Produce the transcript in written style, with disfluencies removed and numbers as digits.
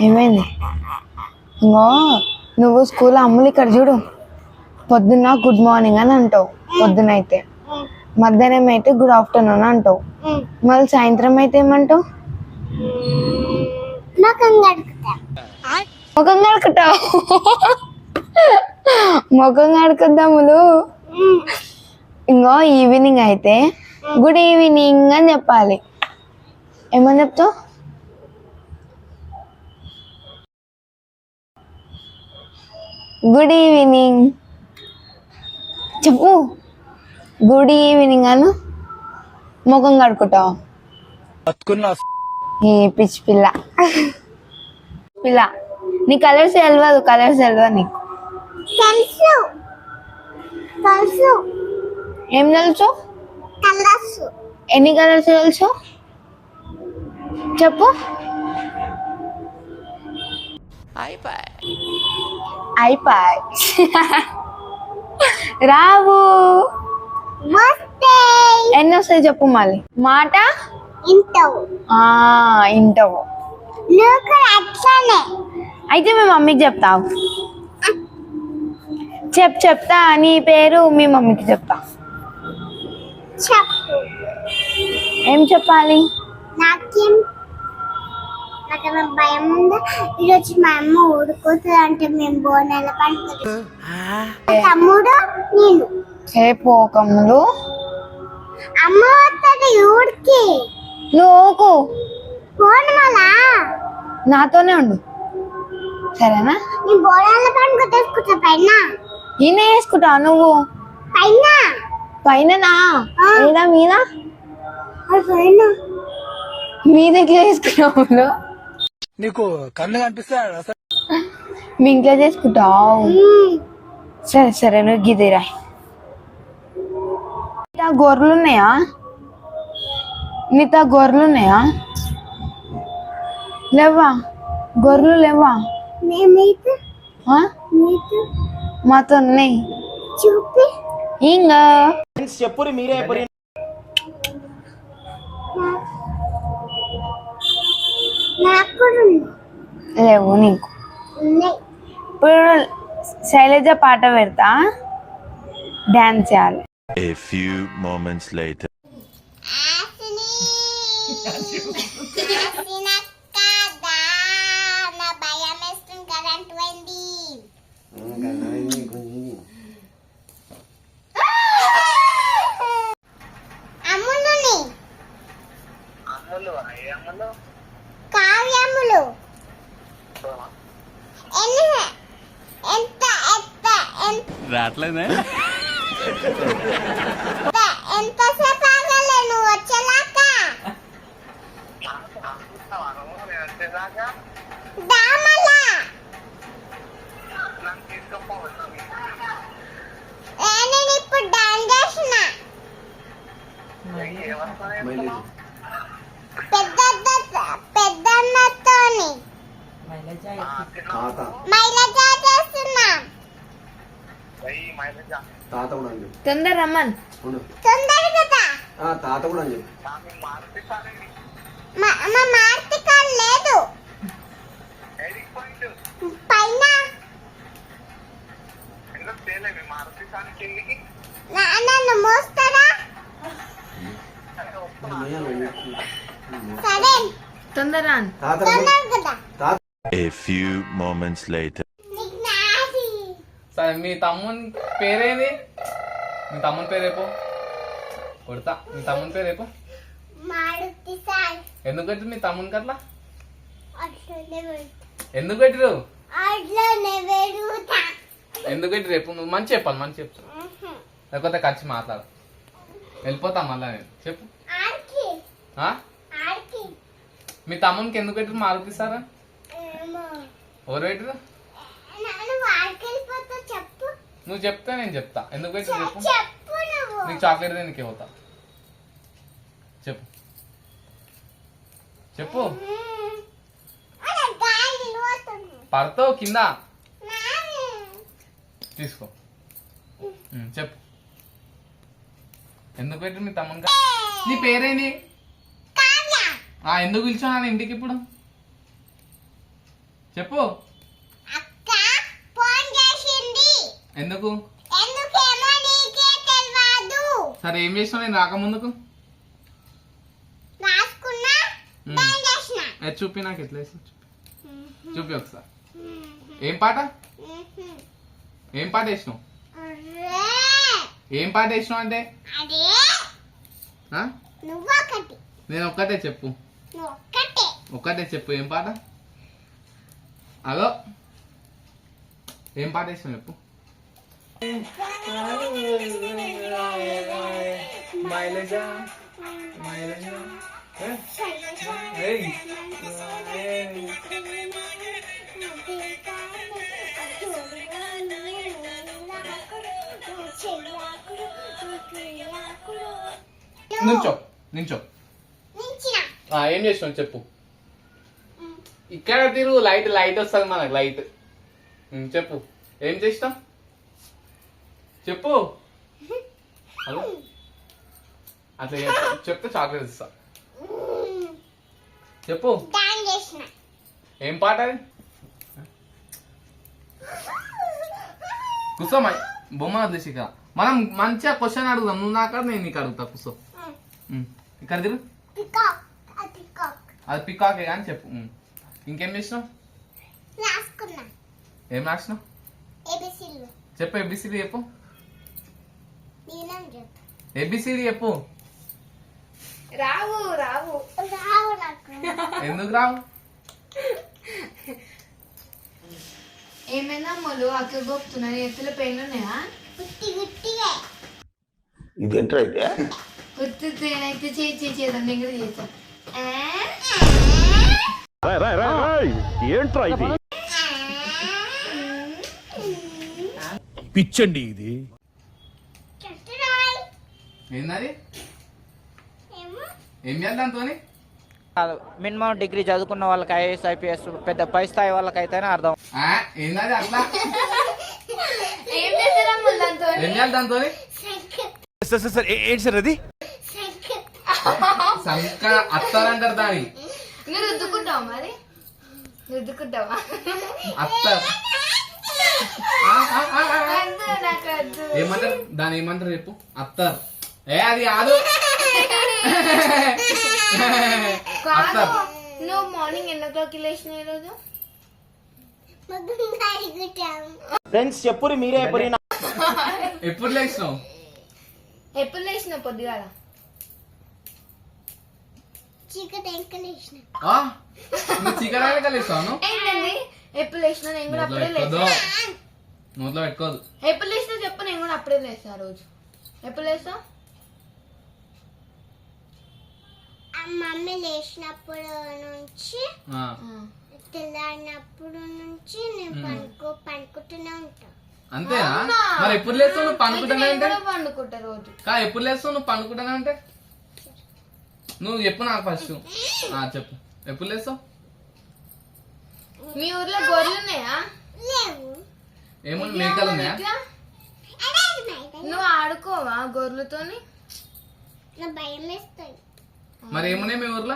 ఏమైంది? ఇంకో నువ్వు స్కూల్ అమ్ములు ఇక్కడ చూడు, పొద్దున్న గుడ్ మార్నింగ్ అని అంటావు, పొద్దున అయితే. మధ్యాహ్నం అయితే గుడ్ ఆఫ్టర్నూన్ అంటావు. మళ్ళీ సాయంత్రం అయితే ఏమంటావు? ముఖం కడుకుతావు. ముఖం కడుకుద్దాములు. ఇంకో ఈవినింగ్ అయితే గుడ్ ఈవినింగ్ అని చెప్పాలి. ఏమని చెప్తావు? గుడ్ ఈవినింగ్ చెప్పు. గుడ్ ఈవినింగ్ అను. ముఖం కడుకుంటావు. ఈ పిచ్చి పిల్ల పిల్ల. నీ కలర్స్ తెలియదు, కలర్స్ తెలియదు నీకు. ఏం తెలుసు? ఎన్ని కలర్స్ తెలుసు చెప్పు. అయిపోయి రావు. ఎన్ని వస్తాయి చెప్పు మళ్ళీ. మాట ఇంటవు. అయితే మీ మమ్మీకి చెప్తావు. చెప్తా. నీ పేరు మీ మమ్మీకి చెప్తా. ఏం చెప్పాలి? నాకేం భయం ఉందా? ఈరోజు మా అమ్మ ఊరుకోతుంది అంటే మేము బోనాల పండుగ తమ్ముడు నేను పోకములు. అమ్మ వస్తుంది ఊరికి. నువ్వు బోనమాలా నాతోనే ఉండు సరేనా? నేను బోనాల పండుగ తీసుకుంటా. పైన ఈయన వేసుకుంటావు నువ్వు? పైన పైననా? మీద మీద పైన మీద ఎట్లా వేసుకున్నావు? నీకు కన్ను కనిపిస్తాడు. మీ ఇంట్లో చేసుకుంటావు? సరే నువ్వు గిదిరా. గొర్రెలు ఉన్నాయా? నీతో గొర్రెలు ఉన్నాయా? లేవా? గొర్రెలు లేవా? మాతో ఉన్నాయి. చూపి ఇంకా చెప్పురి మీరే. లేవు నీకు. ఇప్పుడు శైలజ పాట పెడతా, డాన్స్ చేయాలి. A few moments later. కావ్యములు రాట్లేదే ఎంతసేపు ఆగలే నువ్వు వచ్చేలాక? దామలా నేను ఇప్పుడు డాన్స్ చేసిన. పెద్దన్నతోని మైలేజ్ చేస్తున్నా. తాత కూడా అని చెప్పు. తొందర రమ్మన్. తొందరగా తాత కూడా అని చెప్పు. మా మార్తి కాల్ లేదు పైన. నన్ను మోస్తారా? సరే తొందర తొందరగా. A few moments later. సరే మీ తమ్ముని పేరేది? మీ తమ్ముని పేరు రేపు కొడతా. మీ తమ్ముని పేరు రేపు ఎందుకు పెట్టిరు? మీ తమ్మునికి అట్లా ఎందుకు పెట్టిరు? ఎందుకు పెట్టి రేపు నువ్వు మంచి చెప్పాలి, మంచి చెప్తా. లేకపోతే ఖర్చు మాట్లాడు, వెళ్ళిపోతా మళ్ళా నేను. చెప్పు. మీ తమ్మునికి ఎందుకు పెట్టిరు మారుతి సారా? ఎవరు పెట్టిరు? నువ్వు చెప్తే నేను చెప్తా. ఎందుకు పెట్టిరు చెప్పు. నీకు చాక్లెట్ దేనికి పోతా చెప్పు. చెప్పు. పడతావు కింద. తీసుకో. చెప్పు. ఎందుకు పెట్టు మీ తమ్ముని? నీ పేరేంటి? ఎందుకు పిలిచావు ఇంటికి ఇప్పుడు? చెప్పు. అక్క ఫోన్ చేసింది. ఎందుకు? ఎందుకేమో నీకే తెలియదు. సరే ఏం చేసినావు నేను రాకముందుకు? రాసుకున్నా నేను చేసిన. అది చూపి నాకు ఎట్లా వేసి చూపి ఒకసారి. ఏం పాట వేసినావు? ఏం పాట వేసినావు అంటే అదే ఆ? నువ్వు ఒకటి. నేను ఒక్కటే చెప్పు. నువ్వు ఒక్కటే. ఒక్కటే చెప్పు ఏం పాట? అదో ఏం పాట వేసినావు చెప్పు. నించో నించో. నించిన. ఏం చేసినావు చెప్పు. ఇక్కడ తిరుగు, లైట్ లైట్ వస్తుంది మనకు లైట్. చెప్పు ఏం చేసినావు చెప్పు. హలో అట్లా చెప్తే చాక్లెట్ ఇస్తా. చెప్పు డాన్ చేసిన. ఏం పాట అది? కూర్చో బొమ్మ వదిలేసి ఇక మనం మంచిగా క్వశ్చన్ అడుగుదాం. నువ్వు నాకు నేను నీకు అడుగుతా. కూర్చో. ఇక్కడ తిరుగు. పికాక్. అది పికాక్. అది పికాకే కానీ చెప్పు. ఇంకేం చేసినావు? రాసుకున్నా. ఏం రాసినావు ఏబిసిలు. చెప్పు. ఏబిసిడి చెప్పు. నీలం చెప్పు. ఏబిసిడి చెప్పు. రావు రావు రావు నాకు. ఎందుకు రావు? ఏమైనా మొలు అక్క గొప్పుతున్నారు. ఎత్తుల పెయిన్ ఉన్నాయా? గుట్టి గుట్టిగా. ఇదేంట్రా ఇదే? గుర్తు అయితే చేద్దాం. నేను కూడా చేద్దాం. ఏంట్రా ఇది? పిచ్చండి ఇది. చెట్టురాయ్. ఏందది? ఏమో. ఏం చేయాలి దాంతో? మినిమం డిగ్రీ చదువుకున్న వాళ్ళకి ఐఏఎస్ ఐపీఎస్ పెద్ద పై స్థాయి వాళ్ళకైతేనే అర్థం. ఏందది అట్లా? ఏం చేస్తారా దాంతో? ఏం చేయాలి దాంతో? ఏంటి సార్ అది? సంక అత్తారంటారు దాని. నువ్వు రుద్దుకుంటావా మరి? రుద్దుకుంటావా? అత్తర్ వద్దు, నాకు వద్దు. ఏమంటారు దాని? ఏమంటారు చెప్పు. అత్తర్. అది కాదు. కాదు, నువ్వు మార్నింగ్ ఎన్ని o'clock లేచిన ఈరోజు? ఫ్రెండ్స్ చెప్పురి మీరే ఎప్పుడు ఎప్పుడు లేచినావు? ఎప్పుడు లేచినావు పొద్దుగాల? చీకటి ఎంకలేసిన. నువ్వు చికెన్ లేస్తాను. ఏంటండి ఎప్పుడు లేచినా? నేను కూడా అప్పుడే లేచా. నోట్లో పెట్టుకోదు. ఎప్పుడు లేచినా చెప్పు, నేను కూడా అప్పుడే లేచా రోజు. ఎప్పుడు లేచా? మమ్మీ లేచినప్పుడు నుంచి తెల్లారినప్పుడు నుంచి నేను పనుకుంటూనే ఉంటా. అంతేనా? మరి ఎప్పుడు లేస్తావు నువ్వు పనుకుంటానే అంటే? పండుకుంటా రోజు. ఎప్పుడు లేస్తావు నువ్వు పనుకుంటానే అంటే? నువ్వు చెప్పు నాకు ఫస్ట్. చెప్పు ఎప్పుడు లేస్తావు? మీ ఊర్లో గొర్రెలు ఉన్నాయా? లేవు. ఏమన్నా మేకలు ఉన్నాయా? నువ్వు ఆడుకోవా గొర్రెలతోని? నా భయం వేస్తాయి. మరి ఏమున్నాయి మీ ఊర్లో?